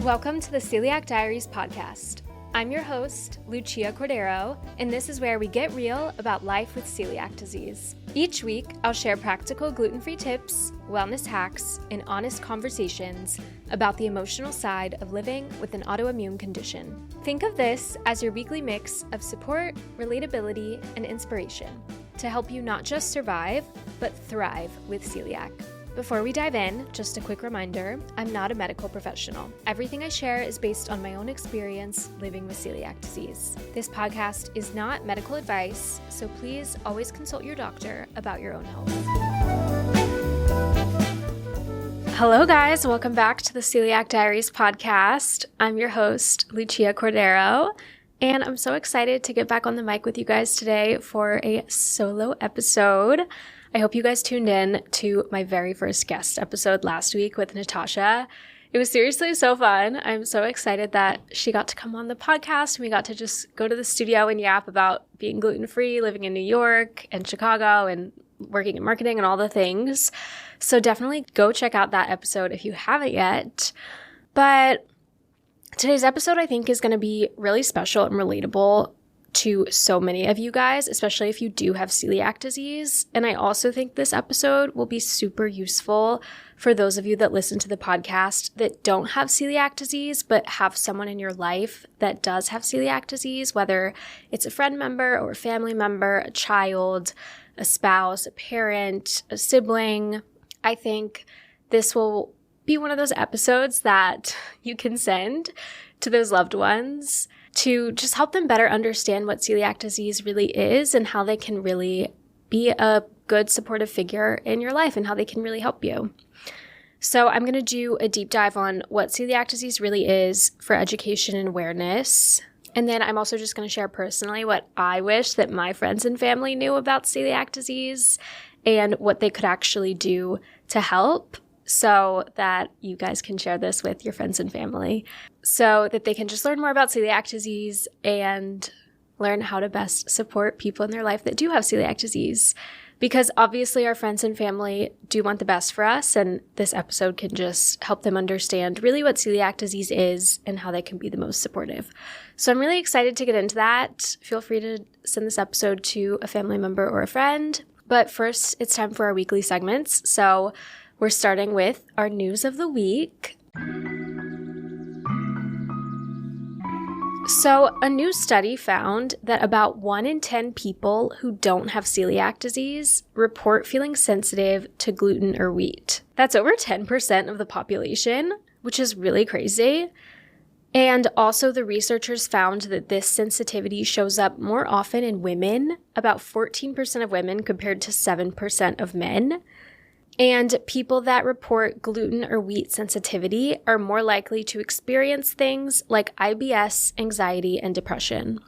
Welcome to the Celiac Diaries podcast. I'm your host, Lucia Cordero, and this is where we get real about life with celiac disease. Each week, I'll share practical gluten-free tips, wellness hacks, and honest conversations about the emotional side of living with an autoimmune condition. Think of this as your weekly mix of support, relatability, and inspiration to help you not just survive, but thrive with celiac. Before we dive in, just a quick reminder, I'm not a medical professional. Everything I share is based on my own experience living with celiac disease. This podcast is not medical advice, so please always consult your doctor about your own health. Hello guys, welcome back to the Celiac Diaries podcast. I'm your host, Lucia Cordero, and I'm so excited to get back on the mic with you guys today for a solo episode. I hope you guys tuned in to my very first guest episode last week with Natasha. It was seriously so fun. I'm so excited that she got to come on the podcast and we got to just go to the studio and yap about being gluten-free, living in New York and Chicago and working in marketing and all the things. So definitely go check out that episode if you haven't yet. But today's episode I think is going to be really special and relatable to so many of you guys, especially if you do have celiac disease. And I also think this episode will be super useful for those of you that listen to the podcast that don't have celiac disease, but have someone in your life that does have celiac disease, whether it's a friend member or a family member, a child, a spouse, a parent, a sibling. I think this will be one of those episodes that you can send to those loved ones to just help them better understand what celiac disease really is and how they can really be a good supportive figure in your life and how they can really help you. So I'm going to do a deep dive on what celiac disease really is for education and awareness. And then I'm also just going to share personally what I wish that my friends and family knew about celiac disease and what they could actually do to help, so that you guys can share this with your friends and family so that they can just learn more about celiac disease and learn how to best support people in their life that do have celiac disease. Because obviously our friends and family do want the best for us, and this episode can just help them understand really what celiac disease is and how they can be the most supportive. So I'm really excited to get into that. Feel free to send this episode to a family member or a friend. But first, it's time for our weekly segments. So we're starting with our news of the week. So a new study found that about 1 in 10 people who don't have celiac disease report feeling sensitive to gluten or wheat. That's over 10% of the population, which is really crazy. And also the researchers found that this sensitivity shows up more often in women, about 14% of women compared to 7% of men. And people that report gluten or wheat sensitivity are more likely to experience things like IBS, anxiety, and depression.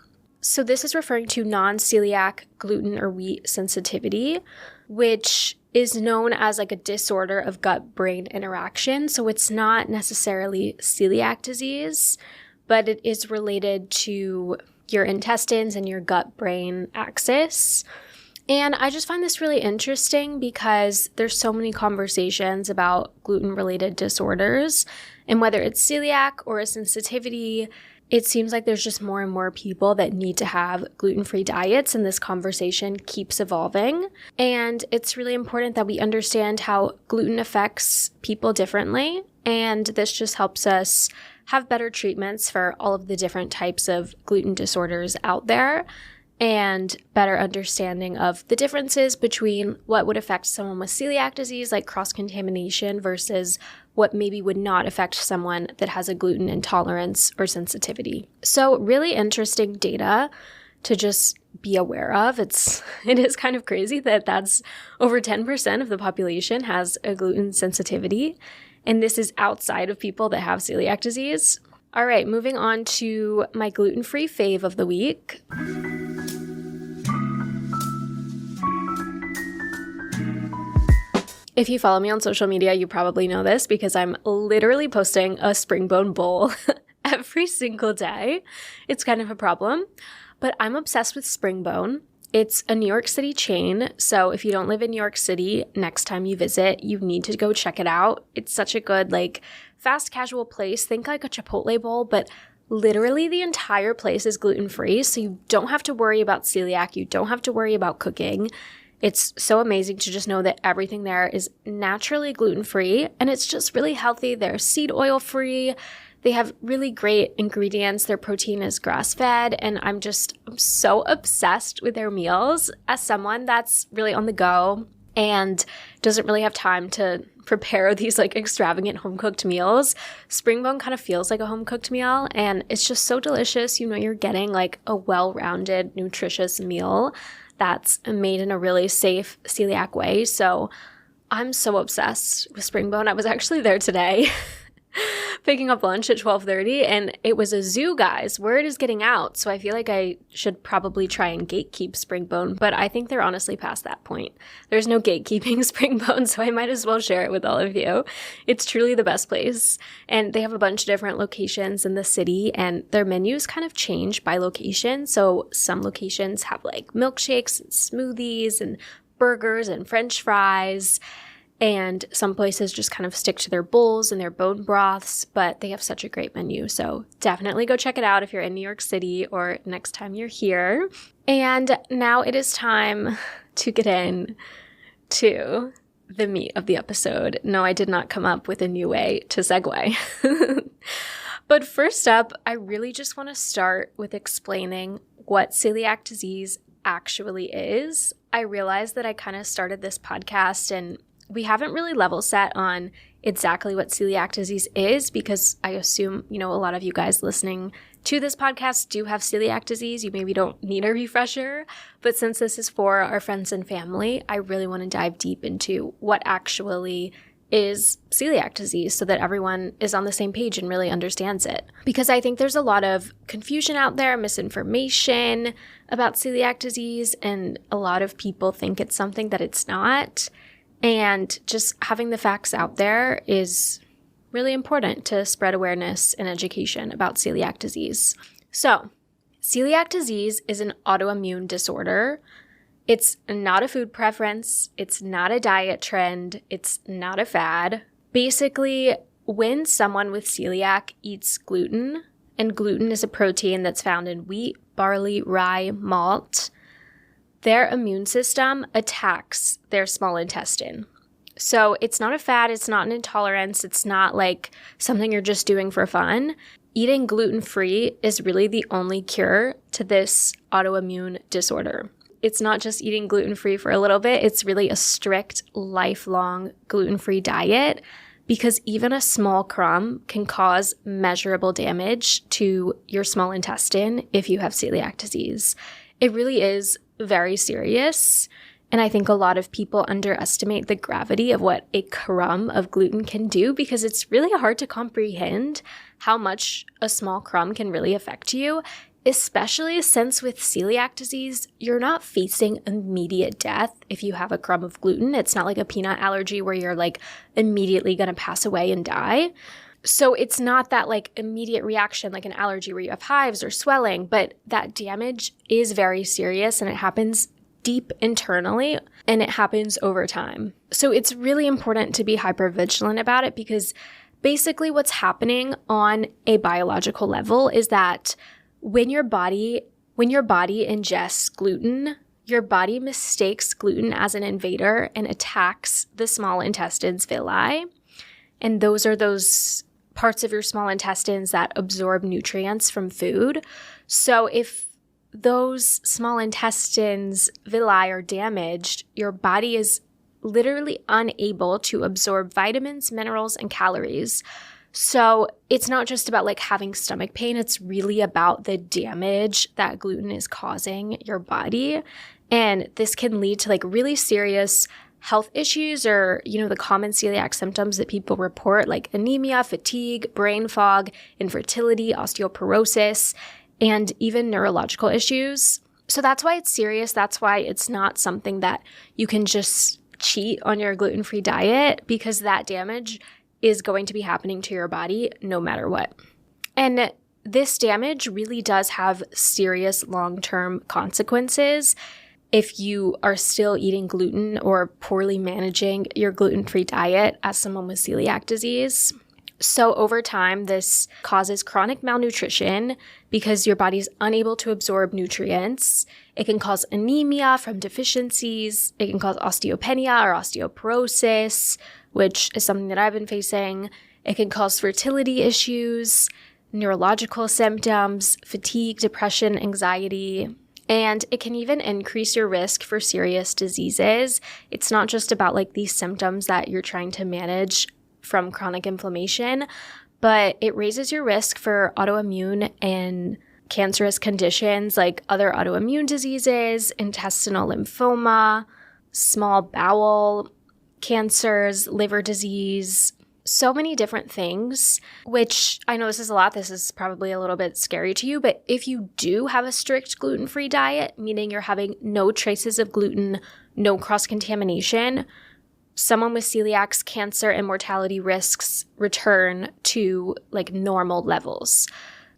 So this is referring to non-celiac gluten or wheat sensitivity, which is known as like a disorder of gut-brain interaction. So it's not necessarily celiac disease, but it is related to your intestines and your gut-brain axis. And I just find this really interesting because there's so many conversations about gluten-related disorders, and whether it's celiac or a sensitivity, it seems like there's just more and more people that need to have gluten-free diets, and this conversation keeps evolving. And it's really important that we understand how gluten affects people differently, and this just helps us have better treatments for all of the different types of gluten disorders out there, and better understanding of the differences between what would affect someone with celiac disease, like cross-contamination, versus what maybe would not affect someone that has a gluten intolerance or sensitivity. So really interesting data to just be aware of. It is kind of crazy that that's over 10% of the population has a gluten sensitivity, and this is outside of people that have celiac disease. All right, moving on to my gluten-free fave of the week. If you follow me on social media, you probably know this because I'm literally posting a spring bone bowl every single day. It's kind of a problem, but I'm obsessed with spring bone. It's a New York City chain, so if you don't live in New York City, next time you visit, you need to go check it out. It's such a good, like, fast casual place. Think like a Chipotle bowl, but literally the entire place is gluten-free, so you don't have to worry about celiac. You don't have to worry about cooking. It's so amazing to just know that everything there is naturally gluten-free, and it's just really healthy. They're seed oil-free. They have really great ingredients. Their protein is grass-fed, and I'm so obsessed with their meals. As someone that's really on the go and doesn't really have time to prepare these like extravagant home-cooked meals, Springbone kind of feels like a home-cooked meal, and it's just so delicious. You know, you're getting like a well-rounded, nutritious meal that's made in a really safe celiac way. So I'm so obsessed with Springbone. I was actually there today picking up lunch at 12:30, and it was a zoo, guys. Word is getting out, so I feel like I should probably try and gatekeep Springbone, but I think they're honestly past that point. There's no gatekeeping Springbone, so I might as well share it with all of you. It's truly the best place, and they have a bunch of different locations in the city, and their menus kind of change by location. So some locations have like milkshakes and smoothies and burgers and French fries, and some places just kind of stick to their bowls and their bone broths, but they have such a great menu. So definitely go check it out if you're in New York City or next time you're here. And now it is time to get in to the meat of the episode. No, I did not come up with a new way to segue. But first up, I really just want to start with explaining what celiac disease actually is. I realized that I kind of started this podcast and we haven't really level set on exactly what celiac disease is, because I assume, a lot of you guys listening to this podcast do have celiac disease. You maybe don't need a refresher, but since this is for our friends and family, I really want to dive deep into what actually is celiac disease so that everyone is on the same page and really understands it. Because I think there's a lot of confusion out there, misinformation about celiac disease, and a lot of people think it's something that it's not. And just having the facts out there is really important to spread awareness and education about celiac disease. So, celiac disease is an autoimmune disorder. It's not a food preference. It's not a diet trend. It's not a fad. Basically, when someone with celiac eats gluten, and gluten is a protein that's found in wheat, barley, rye, malt, their immune system attacks their small intestine. So it's not a fad, it's not an intolerance, it's not like something you're just doing for fun. Eating gluten-free is really the only cure to this autoimmune disorder. It's not just eating gluten-free for a little bit, it's really a strict, lifelong gluten-free diet, because even a small crumb can cause measurable damage to your small intestine if you have celiac disease. It really is very serious, and I think a lot of people underestimate the gravity of what a crumb of gluten can do, because it's really hard to comprehend how much a small crumb can really affect you, especially since with celiac disease, you're not facing immediate death if you have a crumb of gluten. It's not like a peanut allergy where you're like immediately going to pass away and die. So it's not that like immediate reaction like an allergy where you have hives or swelling, but that damage is very serious and it happens deep internally and it happens over time. So it's really important to be hypervigilant about it, because basically what's happening on a biological level is that when your body ingests gluten, your body mistakes gluten as an invader and attacks the small intestine's villi. And those are those parts of your small intestines that absorb nutrients from food. So if those small intestines villi are damaged, your body is literally unable to absorb vitamins, minerals, and calories. So it's not just about like having stomach pain, it's really about the damage that gluten is causing your body. And this can lead to like really serious health issues, or, the common celiac symptoms that people report, like anemia, fatigue, brain fog, infertility, osteoporosis, and even neurological issues. So that's why it's serious. That's why it's not something that you can just cheat on your gluten-free diet, because that damage is going to be happening to your body no matter what. And this damage really does have serious long-term consequences. if you are still eating gluten or poorly managing your gluten-free diet as someone with celiac disease. So over time, this causes chronic malnutrition because your body's unable to absorb nutrients. It can cause anemia from deficiencies. It can cause osteopenia or osteoporosis, which is something that I've been facing. It can cause fertility issues, neurological symptoms, fatigue, depression, anxiety, and it can even increase your risk for serious diseases. It's not just about like these symptoms that you're trying to manage from chronic inflammation, but it raises your risk for autoimmune and cancerous conditions like other autoimmune diseases, intestinal lymphoma, small bowel cancers, liver disease, so many different things, which I know this is a lot. This is probably a little bit scary to you, but if you do have a strict gluten-free diet, meaning you're having no traces of gluten, no cross-contamination, someone with celiac's cancer and mortality risks return to like normal levels.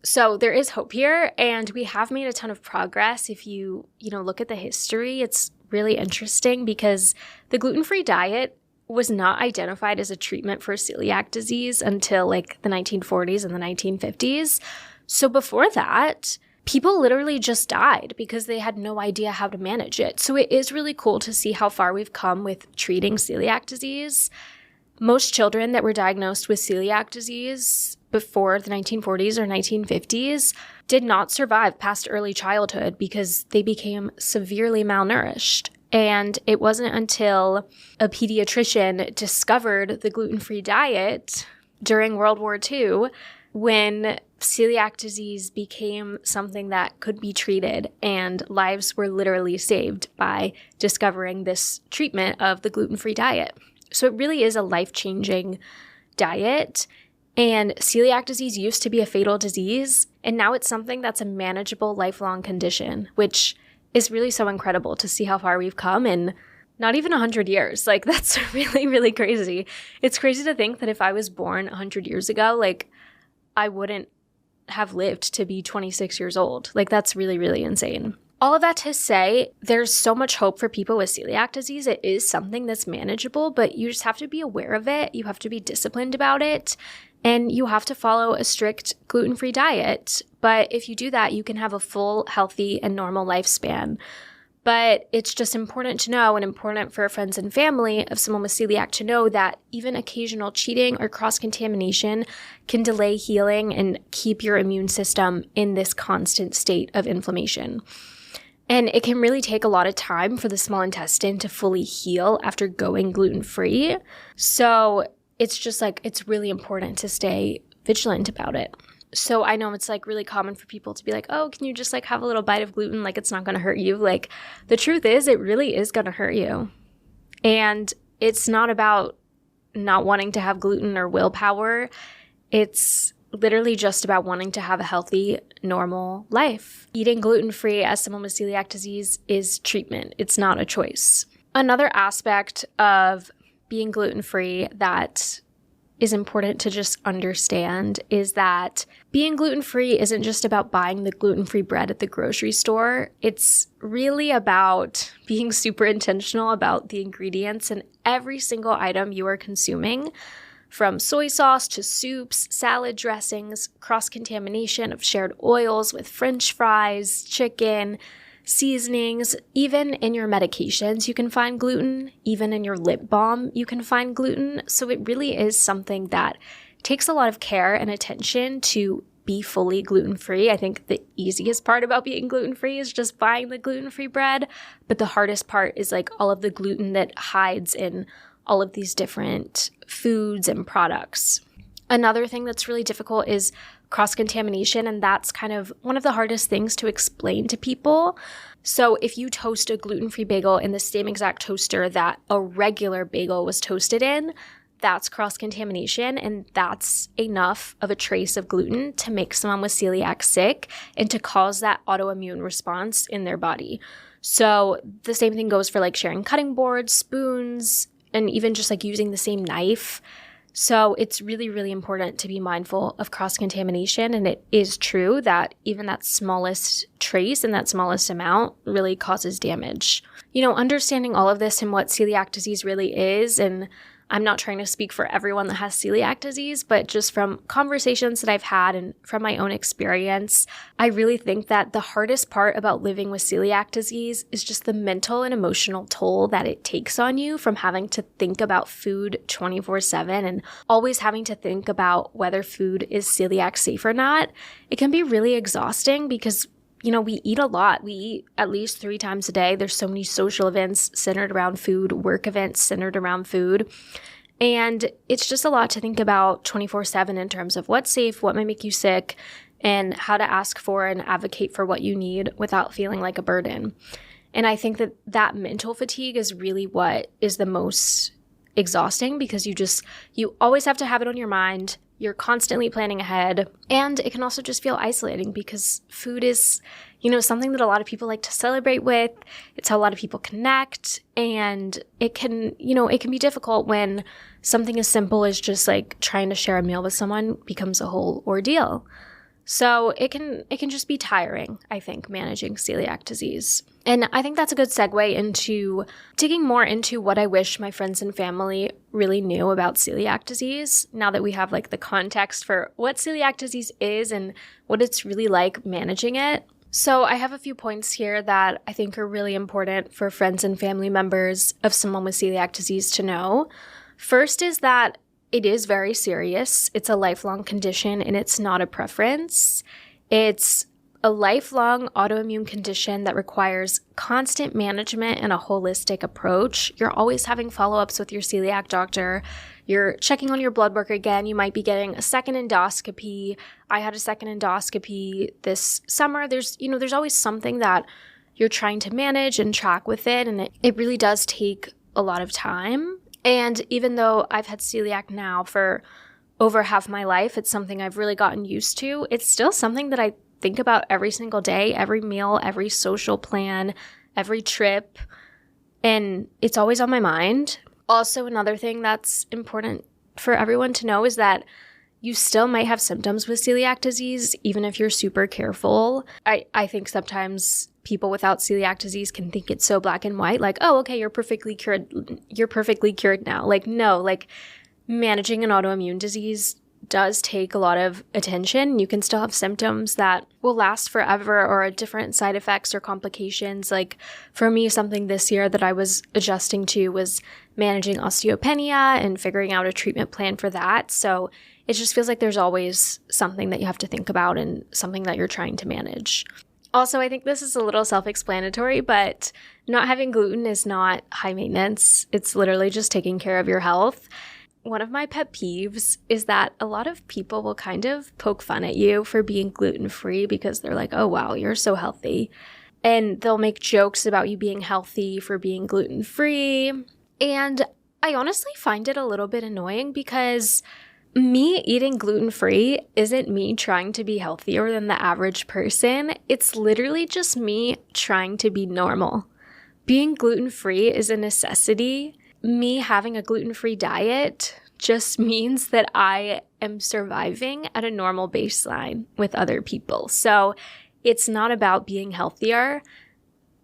So there is hope here, and we have made a ton of progress. If you look at the history, it's really interesting because the gluten-free diet was not identified as a treatment for celiac disease until like the 1940s and the 1950s. So before that, people literally just died because they had no idea how to manage it. So it is really cool to see how far we've come with treating celiac disease. Most children that were diagnosed with celiac disease before the 1940s or 1950s did not survive past early childhood because they became severely malnourished. And it wasn't until a pediatrician discovered the gluten-free diet during World War II when celiac disease became something that could be treated, and lives were literally saved by discovering this treatment of the gluten-free diet. So it really is a life-changing diet. And celiac disease used to be a fatal disease, and now it's something that's a manageable lifelong condition, which is really so incredible to see how far we've come in not even 100 years. Like, that's really, really crazy. It's crazy to think that if I was born 100 years ago, like, I wouldn't have lived to be 26 years old. Like, that's really, really insane. All of that to say, there's so much hope for people with celiac disease. It is something that's manageable, but you just have to be aware of it. You have to be disciplined about it, and you have to follow a strict gluten-free diet. But if you do that, you can have a full, healthy, and normal lifespan. But it's just important to know, and important for friends and family of someone with celiac to know, that even occasional cheating or cross-contamination can delay healing and keep your immune system in this constant state of inflammation. And it can really take a lot of time for the small intestine to fully heal after going gluten-free. So it's just like, it's really important to stay vigilant about it. So I know it's like really common for people to be like, oh, can you just like have a little bite of gluten? Like, it's not going to hurt you. Like, the truth is, it really is going to hurt you. And it's not about not wanting to have gluten or willpower. It's literally just about wanting to have a healthy, normal life. Eating gluten-free as someone with celiac disease is treatment. It's not a choice. Another aspect of being gluten-free that is important to just understand is that being gluten-free isn't just about buying the gluten-free bread at the grocery store. It's really about being super intentional about the ingredients in every single item you are consuming, from soy sauce to soups, salad dressings, cross-contamination of shared oils with French fries, chicken, seasonings. Even in your medications, you can find gluten. Even in your lip balm, you can find gluten. So it really is something that takes a lot of care and attention to be fully gluten-free. I think the easiest part about being gluten-free is just buying the gluten-free bread. But the hardest part is like all of the gluten that hides in all of these different foods and products. Another thing that's really difficult is cross-contamination, and that's kind of one of the hardest things to explain to people. So if you toast a gluten-free bagel in the same exact toaster that a regular bagel was toasted in, that's cross-contamination, and that's enough of a trace of gluten to make someone with celiac sick and to cause that autoimmune response in their body. So the same thing goes for like sharing cutting boards, spoons, and even just like using the same knife. So it's really, really important to be mindful of cross-contamination. And it is true that even that smallest trace and that smallest amount really causes damage. Understanding all of this and what celiac disease really is, and I'm not trying to speak for everyone that has celiac disease, but just from conversations that I've had and from my own experience, I really think that the hardest part about living with celiac disease is just the mental and emotional toll that it takes on you from having to think about food 24/7 and always having to think about whether food is celiac safe or not. It can be really exhausting because we eat a lot. We eat at least 3 times a day. There's so many social events centered around food, work events centered around food. And it's just a lot to think about 24/7 in terms of what's safe, what might make you sick, and how to ask for and advocate for what you need without feeling like a burden. And I think that mental fatigue is really what is the most exhausting because you always have to have it on your mind. You're constantly planning ahead, and it can also just feel isolating because food is, something that a lot of people like to celebrate with. It's how a lot of people connect, and it can be difficult when something as simple as just like trying to share a meal with someone becomes a whole ordeal. So it can just be tiring, I think, managing celiac disease. And I think that's a good segue into digging more into what I wish my friends and family really knew about celiac disease, now that we have like the context for what celiac disease is and what it's really like managing it. So I have a few points here that I think are really important for friends and family members of someone with celiac disease to know. First is that it is very serious. It's a lifelong condition and it's not a preference. It's a lifelong autoimmune condition that requires constant management and a holistic approach. You're always having follow-ups with your celiac doctor. You're checking on your blood work again. You might be getting a second endoscopy. I had a second endoscopy this summer. There's always something that you're trying to manage and track with it, and it really does take a lot of time. And even though I've had celiac now for over half my life, it's something I've really gotten used to. It's still something that I think about every single day, every meal, every social plan, every trip, and it's always on my mind. Also, another thing that's important for everyone to know is that you still might have symptoms with celiac disease, even if you're super careful. I think sometimes people without celiac disease can think it's so black and white, like, oh, okay, you're perfectly cured now. Like, no, like managing an autoimmune disease does take a lot of attention. You can still have symptoms that will last forever or different side effects or complications. Like for me, something this year that I was adjusting to was managing osteopenia and figuring out a treatment plan for that. So it just feels like there's always something that you have to think about and something that you're trying to manage. Also, I think this is a little self-explanatory, but not having gluten is not high maintenance. It's literally just taking care of your health. One of my pet peeves is that a lot of people will kind of poke fun at you for being gluten-free because they're like, oh, wow, you're so healthy. And they'll make jokes about you being healthy for being gluten-free. And I honestly find it a little bit annoying because me eating gluten-free isn't me trying to be healthier than the average person. It's literally just me trying to be normal. Being gluten-free is a necessity. Me having a gluten-free diet just means that I am surviving at a normal baseline with other people. So it's not about being healthier.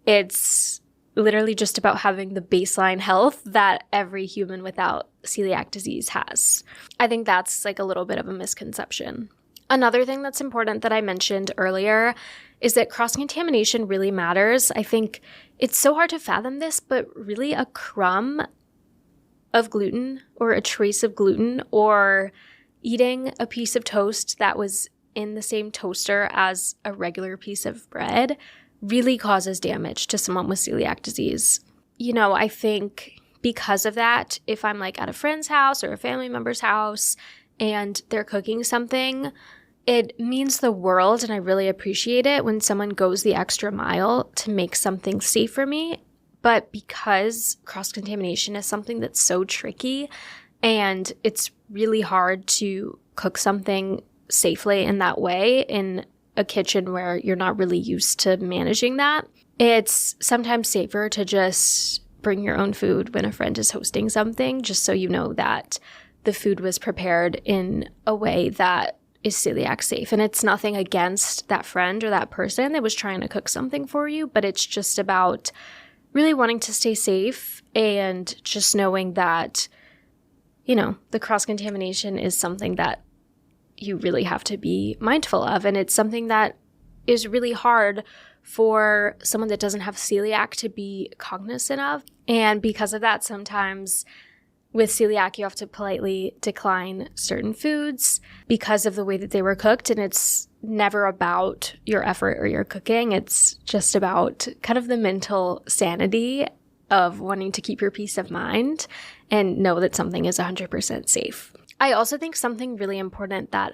It's literally just about having the baseline health that every human without celiac disease has. I think that's like a little bit of a misconception. Another thing that's important that I mentioned earlier is that cross-contamination really matters. I think it's so hard to fathom this, but really a crumb of gluten or a trace of gluten or eating a piece of toast that was in the same toaster as a regular piece of bread really causes damage to someone with celiac disease. I think because of that, if I'm like at a friend's house or a family member's house and they're cooking something, it means the world, and I really appreciate it when someone goes the extra mile to make something safe for me. But because cross-contamination is something that's so tricky and it's really hard to cook something safely in that way in a kitchen where you're not really used to managing that, it's sometimes safer to just bring your own food when a friend is hosting something, just so you know that the food was prepared in a way that is celiac safe. And it's nothing against that friend or that person that was trying to cook something for you, but it's just about really wanting to stay safe and just knowing that, you know, the cross-contamination is something that you really have to be mindful of. And it's something that is really hard for someone that doesn't have celiac to be cognizant of. And because of that, sometimes with celiac, you have to politely decline certain foods because of the way that they were cooked. And it's never about your effort or your cooking. It's just about kind of the mental sanity of wanting to keep your peace of mind and know that something is 100% safe. I also think something really important that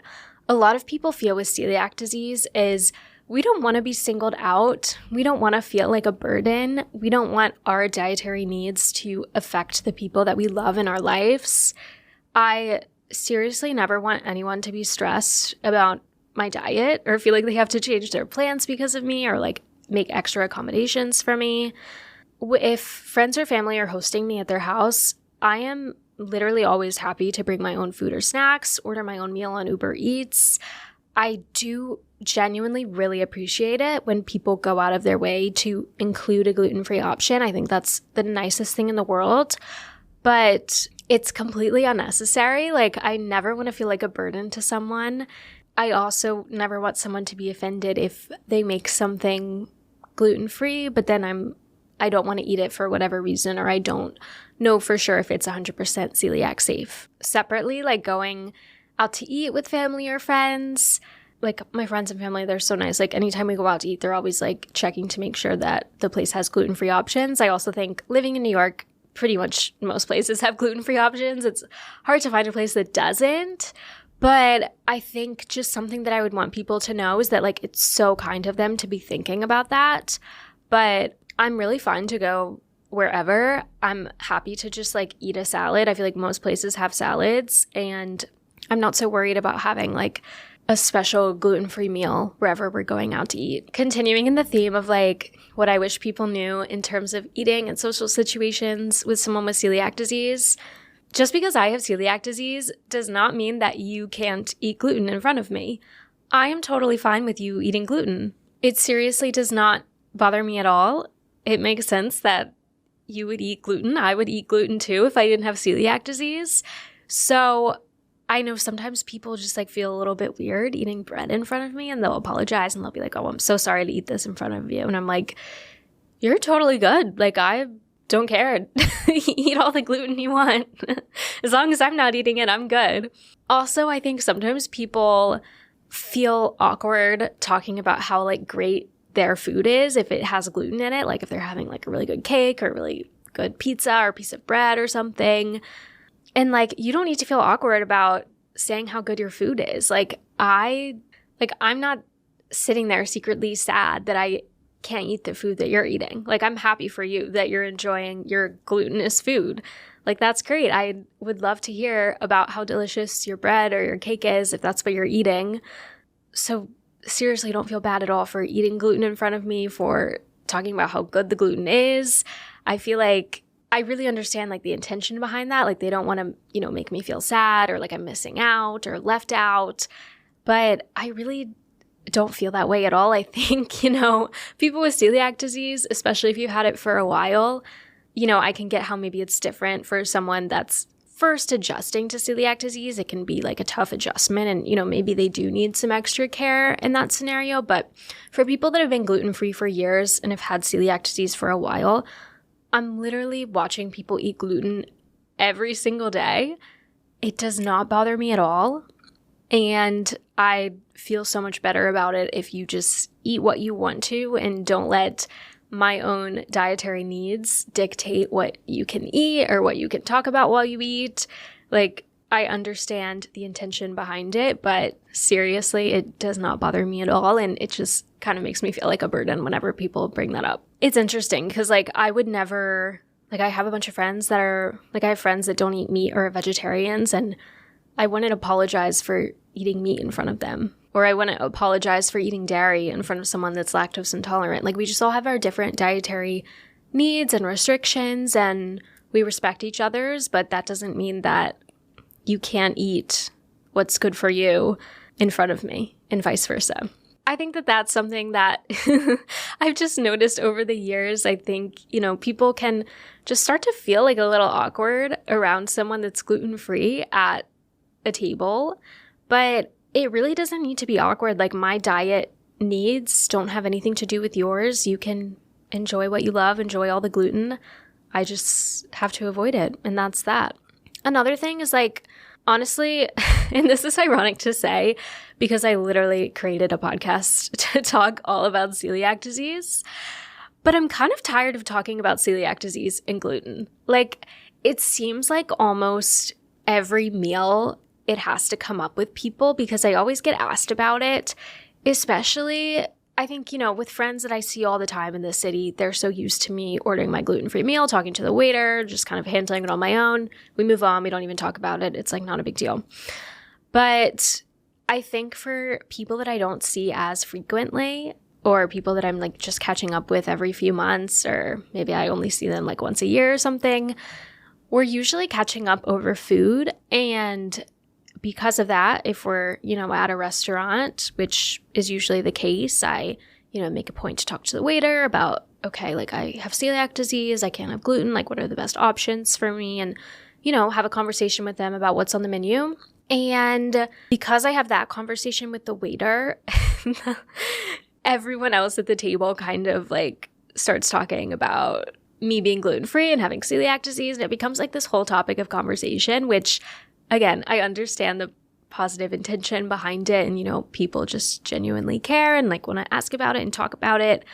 a lot of people feel with celiac disease is we don't want to be singled out. We don't want to feel like a burden. We don't want our dietary needs to affect the people that we love in our lives. I seriously never want anyone to be stressed about my diet or feel like they have to change their plans because of me or like make extra accommodations for me. If friends or family are hosting me at their house, I am literally always happy to bring my own food or snacks, order my own meal on Uber Eats. I do genuinely really appreciate it when people go out of their way to include a gluten-free option. I think that's the nicest thing in the world, but it's completely unnecessary. Like, I never want to feel like a burden to someone. I also never want someone to be offended if they make something gluten-free, but then I don't want to eat it for whatever reason, or I don't know for sure if it's 100% celiac safe. Separately, like going out to eat with family or friends, like my friends and family, they're so nice. Like anytime we go out to eat, they're always like checking to make sure that the place has gluten-free options. I also think living in New York, pretty much most places have gluten-free options. It's hard to find a place that doesn't. But I think just something that I would want people to know is that like it's so kind of them to be thinking about that. But I'm really fine to go wherever. I'm happy to just like eat a salad. I feel like most places have salads, and I'm not so worried about having like a special gluten-free meal wherever we're going out to eat. Continuing in the theme of like what I wish people knew in terms of eating and social situations with someone with celiac disease, just because I have celiac disease does not mean that you can't eat gluten in front of me. I am totally fine with you eating gluten. It seriously does not bother me at all. It makes sense that you would eat gluten. I would eat gluten too if I didn't have celiac disease. So I know sometimes people just like feel a little bit weird eating bread in front of me, and they'll apologize and they'll be like, oh, I'm so sorry to eat this in front of you. And I'm like, you're totally good. Like, I don't care. Eat all the gluten you want. As long as I'm not eating it, I'm good. Also, I think sometimes people feel awkward talking about how like great their food is if it has gluten in it. Like if they're having like a really good cake or really good pizza or piece of bread or something. And like, you don't need to feel awkward about saying how good your food is. I'm not sitting there secretly sad that I can't eat the food that you're eating. Like, I'm happy for you that you're enjoying your glutinous food. Like, that's great. I would love to hear about how delicious your bread or your cake is if that's what you're eating. So seriously, don't feel bad at all for eating gluten in front of me, for talking about how good the gluten is. I feel like I really understand like the intention behind that. Like, they don't want to, make me feel sad or like I'm missing out or left out. But I really don't feel that way at all. I think, people with celiac disease, especially if you've had it for a while, I can get how maybe it's different for someone that's first adjusting to celiac disease. It can be like a tough adjustment, and, maybe they do need some extra care in that scenario. But for people that have been gluten-free for years and have had celiac disease for a while, I'm literally watching people eat gluten every single day. It does not bother me at all. And I feel so much better about it if you just eat what you want to and don't let my own dietary needs dictate what you can eat or what you can talk about while you eat. Like, I understand the intention behind it, but seriously, it does not bother me at all. And it just kind of makes me feel like a burden whenever people bring that up. It's interesting because I would never, I have a bunch of friends that are, I have friends that don't eat meat or are vegetarians, and I wouldn't apologize for eating meat in front of them. Or I wouldn't apologize for eating dairy in front of someone that's lactose intolerant. We just all have our different dietary needs and restrictions, and we respect each other's, but that doesn't mean that you can't eat what's good for you in front of me and vice versa. I think that that's something that I've just noticed over the years. I think, people can just start to feel like a little awkward around someone that's gluten-free at a table, but it really doesn't need to be awkward. Like, my diet needs don't have anything to do with yours. You can enjoy what you love, enjoy all the gluten. I just have to avoid it, and that's that. Another thing is, like, honestly, and this is ironic to say because I literally created a podcast to talk all about celiac disease, but I'm kind of tired of talking about celiac disease and gluten. Like, it seems like almost every meal it has to come up with people because I always get asked about it, especially I think, with friends that I see all the time in the city, they're so used to me ordering my gluten-free meal, talking to the waiter, just kind of handling it on my own. We move on. We don't even talk about it. It's like not a big deal. But I think for people that I don't see as frequently, or people that I'm like just catching up with every few months, or maybe I only see them like once a year or something, we're usually catching up over food. And because of that, if we're, at a restaurant, which is usually the case, I, make a point to talk to the waiter about, okay, like I have celiac disease, I can't have gluten, like what are the best options for me? And, have a conversation with them about what's on the menu. And because I have that conversation with the waiter, everyone else at the table kind of like starts talking about me being gluten-free and having celiac disease. And it becomes like this whole topic of conversation, which again, I understand the positive intention behind it and, people just genuinely care and like want to ask about it and talk about it.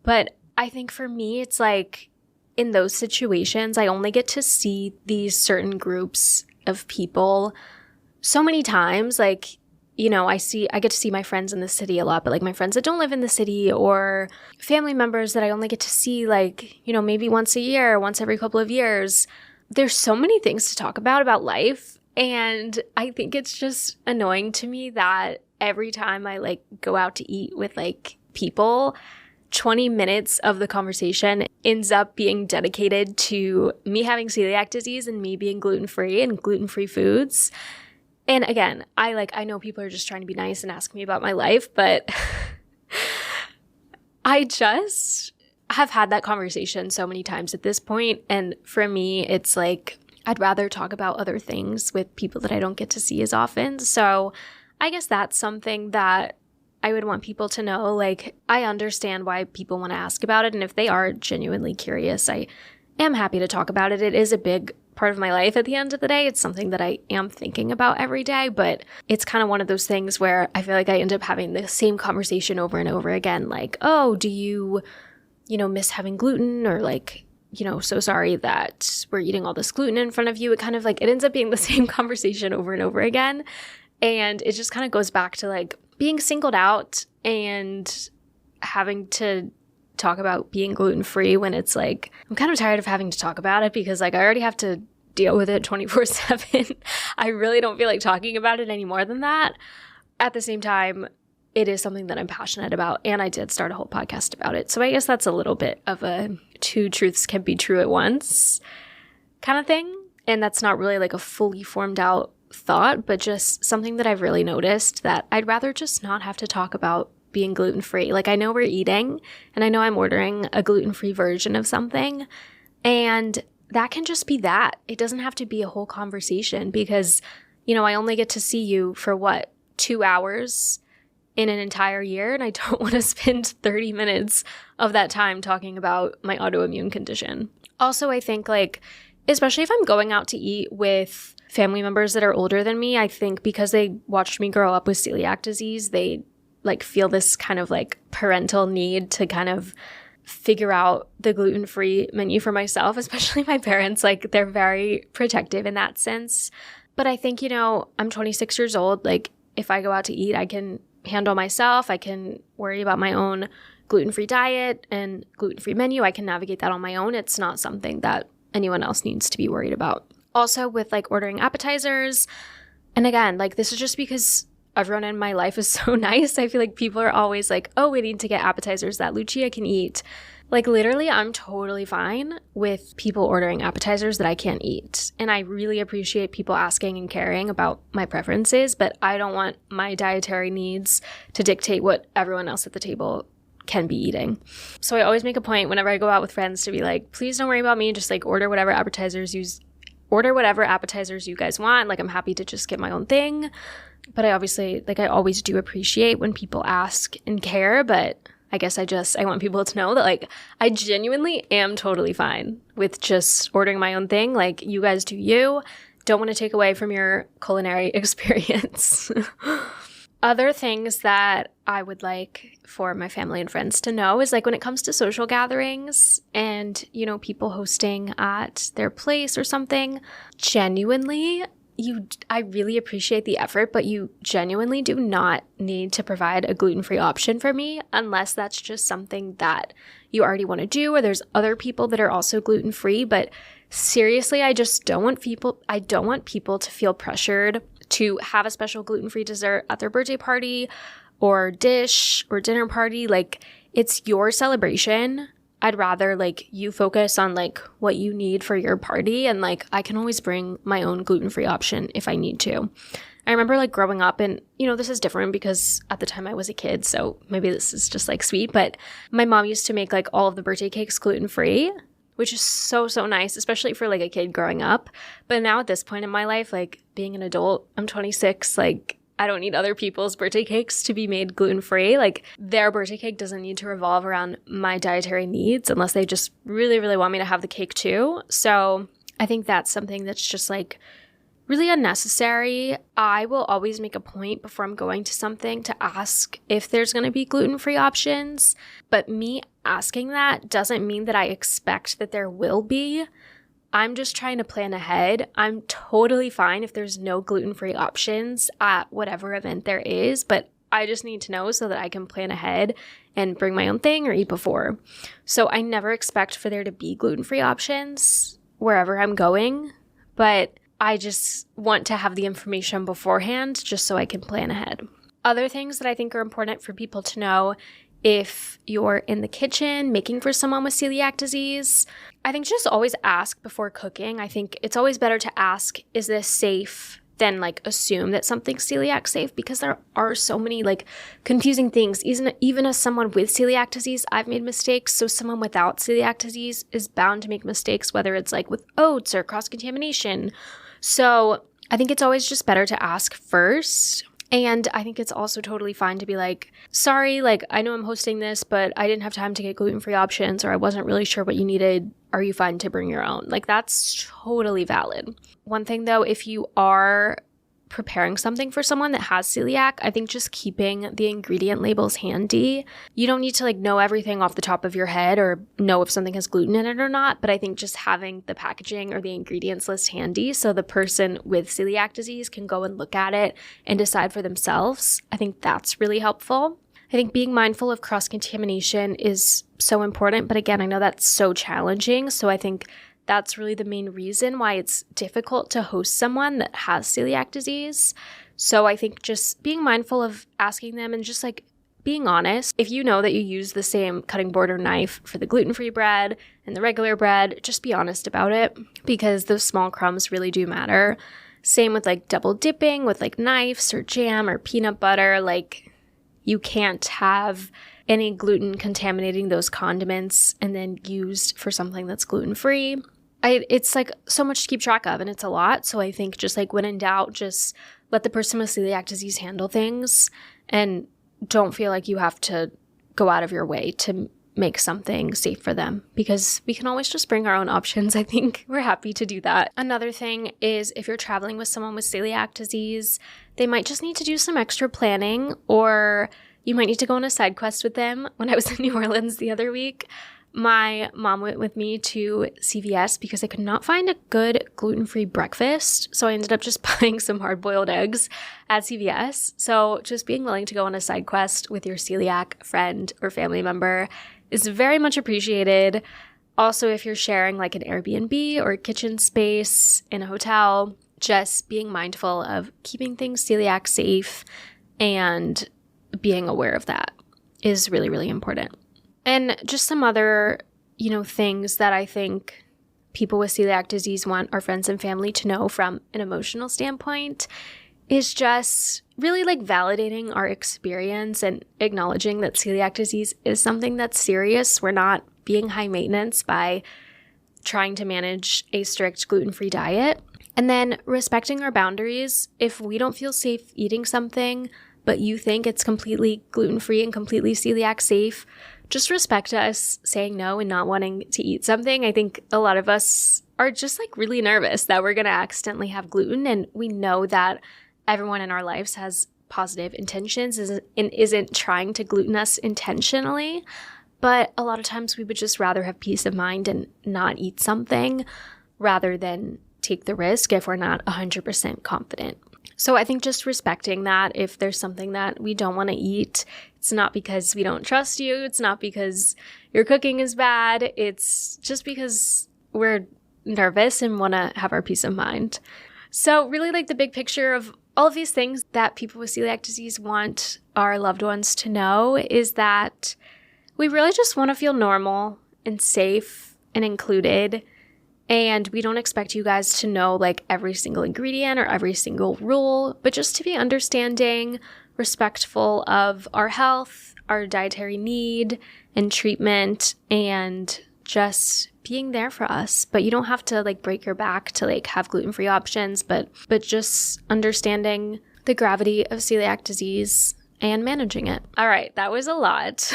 But I think for me, it's like in those situations, I only get to see these certain groups of people so many times. Like, I get to see my friends in the city a lot, but like my friends that don't live in the city or family members that I only get to see like, maybe once a year, once every couple of years. There's so many things to talk about life. And I think it's just annoying to me that every time I like go out to eat with like people, 20 minutes of the conversation ends up being dedicated to me having celiac disease and me being gluten-free and gluten-free foods. And again, I know people are just trying to be nice and ask me about my life, but I just have had that conversation so many times at this point. And for me, it's like, I'd rather talk about other things with people that I don't get to see as often. So I guess that's something that I would want people to know. Like, I understand why people want to ask about it. And if they are genuinely curious, I am happy to talk about it. It is a big part of my life at the end of the day. It's something that I am thinking about every day, but it's kind of one of those things where I feel like I end up having the same conversation over and over again. Like, oh, do you, miss having gluten? Or like, so sorry that we're eating all this gluten in front of you. It kind of like, it ends up being the same conversation over and over again. And it just kind of goes back to like being singled out and having to talk about being gluten-free when it's like, I'm kind of tired of having to talk about it because like I already have to deal with it 24/7. I really don't feel like talking about it any more than that. At the same time, it is something that I'm passionate about, and I did start a whole podcast about it. So I guess that's a little bit of a two truths can be true at once kind of thing. And that's not really like a fully formed out thought, but just something that I've really noticed that I'd rather just not have to talk about being gluten-free. Like, I know we're eating, and I know I'm ordering a gluten-free version of something, and that can just be that. It doesn't have to be a whole conversation because, I only get to see you for 2 hours in an entire year, and I don't want to spend 30 minutes of that time talking about my autoimmune condition. Also, I think like, especially if I'm going out to eat with family members that are older than me, I think because they watched me grow up with celiac disease, they like feel this kind of like parental need to kind of figure out the gluten-free menu for myself, especially my parents. Like, they're very protective in that sense. But I think, I'm 26 years old. Like, if I go out to eat, I can handle myself. I can worry about my own gluten-free diet and gluten-free menu. I can navigate that on my own. It's not something that anyone else needs to be worried about. Also with like ordering appetizers. And again, like this is just because everyone in my life is so nice. I feel like people are always like, oh, we need to get appetizers that Lucia can eat. Like literally, I'm totally fine with people ordering appetizers that I can't eat. And I really appreciate people asking and caring about my preferences, but I don't want my dietary needs to dictate what everyone else at the table can be eating. So I always make a point whenever I go out with friends to be like, please don't worry about me. Just like order whatever appetizers you guys want. Like I'm happy to just get my own thing. But I obviously, like I always do appreciate when people ask and care, but I guess I want people to know that like I genuinely am totally fine with just ordering my own thing. Like you guys do you. Don't want to take away from your culinary experience. Other things that I would like for my family and friends to know is like when it comes to social gatherings and, you know, people hosting at their place or something, genuinely, I really appreciate the effort, but you genuinely do not need to provide a gluten-free option for me unless that's just something that you already want to do or there's other people that are also gluten-free. But seriously, I don't want people to feel pressured to have a special gluten-free dessert at their birthday party or dish or dinner party. Like it's your celebration. I'd rather like you focus on like what you need for your party, and like I can always bring my own gluten-free option if I need to. I remember like growing up, and you know, this is different because at the time I was a kid, so maybe this is just like sweet, but my mom used to make like all of the birthday cakes gluten-free, which is so nice, especially for like a kid growing up. But now at this point in my life, like being an adult, I'm 26, like I don't need other people's birthday cakes to be made gluten-free. Like their birthday cake doesn't need to revolve around my dietary needs unless they just really want me to have the cake too. So I think that's something that's just like really unnecessary. I will always make a point before I'm going to something to ask if there's going to be gluten-free options. But me asking that doesn't mean that I expect that there will be. I'm just trying to plan ahead. I'm totally fine if there's no gluten-free options at whatever event there is, but I just need to know so that I can plan ahead and bring my own thing or eat before. So I never expect for there to be gluten-free options wherever I'm going, but I just want to have the information beforehand just so I can plan ahead. Other things that I think are important for people to know if you're in the kitchen making for someone with celiac disease, I think just always ask before cooking. I think it's always better to ask, is this safe, than like assume that something's celiac safe, because there are so many like confusing things. Even as someone with celiac disease, I've made mistakes. So someone without celiac disease is bound to make mistakes, whether it's like with oats or cross-contamination. So I think it's always just better to ask first. And I think it's also totally fine to be like, sorry, like I know I'm hosting this, but I didn't have time to get gluten-free options, or I wasn't really sure what you needed. Are you fine to bring your own? Like that's totally valid. One thing though, if you are preparing something for someone that has celiac, I think just keeping the ingredient labels handy. You don't need to like know everything off the top of your head or know if something has gluten in it or not, but I think just having the packaging or the ingredients list handy so the person with celiac disease can go and look at it and decide for themselves, I think that's really helpful. I think being mindful of cross-contamination is so important, but again, I know that's so challenging, so I think that's really the main reason why it's difficult to host someone that has celiac disease. So I think just being mindful of asking them and just like being honest. If you know that you use the same cutting board or knife for the gluten-free bread and the regular bread, just be honest about it, because those small crumbs really do matter. Same with like double dipping with like knives or jam or peanut butter. Like you can't have any gluten contaminating those condiments and then used for something that's gluten-free. It's like so much to keep track of, and it's a lot. So I think just like when in doubt, just let the person with celiac disease handle things and don't feel like you have to go out of your way to make something safe for them, because we can always just bring our own options. I think we're happy to do that. Another thing is if you're traveling with someone with celiac disease, they might just need to do some extra planning, or you might need to go on a side quest with them. When I was in New Orleans the other week, my mom went with me to CVS because I could not find a good gluten-free breakfast. So I ended up just buying some hard-boiled eggs at CVS. So just being willing to go on a side quest with your celiac friend or family member is very much appreciated. Also, if you're sharing like an Airbnb or a kitchen space in a hotel, just being mindful of keeping things celiac safe and being aware of that is really, really important. And just some other, things that I think people with celiac disease want our friends and family to know from an emotional standpoint is just really validating our experience and acknowledging that celiac disease is something that's serious. We're not being high maintenance by trying to manage a strict gluten-free diet. And then respecting our boundaries. If we don't feel safe eating something, but you think it's completely gluten-free and completely celiac safe, just respect us saying no and not wanting to eat something. I think a lot of us are just really nervous that we're going to accidentally have gluten. And we know that everyone in our lives has positive intentions and isn't trying to gluten us intentionally. But a lot of times we would just rather have peace of mind and not eat something rather than take the risk if we're not 100% confident. So I think just respecting that if there's something that we don't want to eat, it's not because we don't trust you. It's not because your cooking is bad. It's just because we're nervous and want to have our peace of mind. So really the big picture of all of these things that people with celiac disease want our loved ones to know is that we really just want to feel normal and safe and included. And we don't expect you guys to know every single ingredient or every single rule, but just to be understanding, respectful of our health, our dietary need and treatment, and just being there for us. But you don't have to break your back to have gluten-free options, but just understanding the gravity of celiac disease and managing it. All right, that was a lot.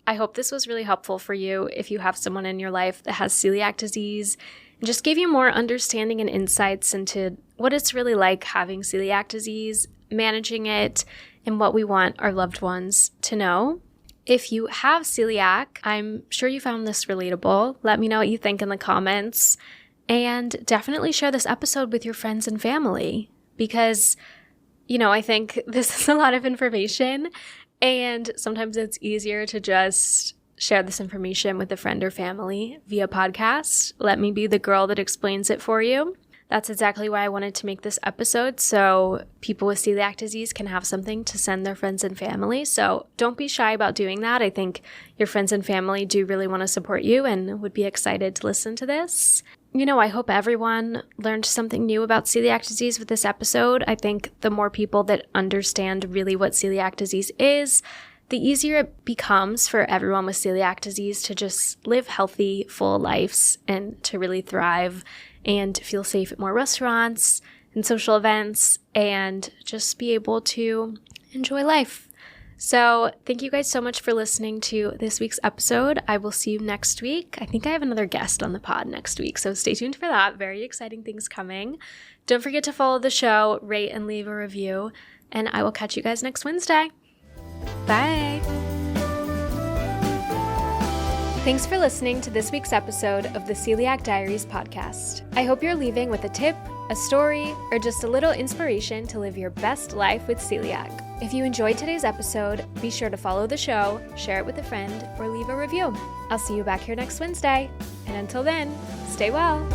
I hope this was really helpful for you if you have someone in your life that has celiac disease, and just gave you more understanding and insights into what it's really like having celiac disease, managing it, and what we want our loved ones to know. If you have celiac, I'm sure you found this relatable. Let me know what you think in the comments, and definitely share this episode with your friends and family because, I think this is a lot of information. And sometimes it's easier to just share this information with a friend or family via podcast. Let me be the girl that explains it for you. That's exactly why I wanted to make this episode, so people with celiac disease can have something to send their friends and family. So don't be shy about doing that. I think your friends and family do really want to support you and would be excited to listen to this. I hope everyone learned something new about celiac disease with this episode. I think the more people that understand really what celiac disease is, the easier it becomes for everyone with celiac disease to just live healthy, full lives and to really thrive and feel safe at more restaurants and social events and just be able to enjoy life. So thank you guys so much for listening to this week's episode. I will see you next week. I think I have another guest on the pod next week, so stay tuned for that. Very exciting things coming. Don't forget to follow the show, rate and leave a review, and I will catch you guys next Wednesday. Bye. Thanks for listening to this week's episode of the Celiac Diaries podcast. I hope you're leaving with a tip, a story, or just a little inspiration to live your best life with celiac. If you enjoyed today's episode, be sure to follow the show, share it with a friend, or leave a review. I'll see you back here next Wednesday. And until then, stay well.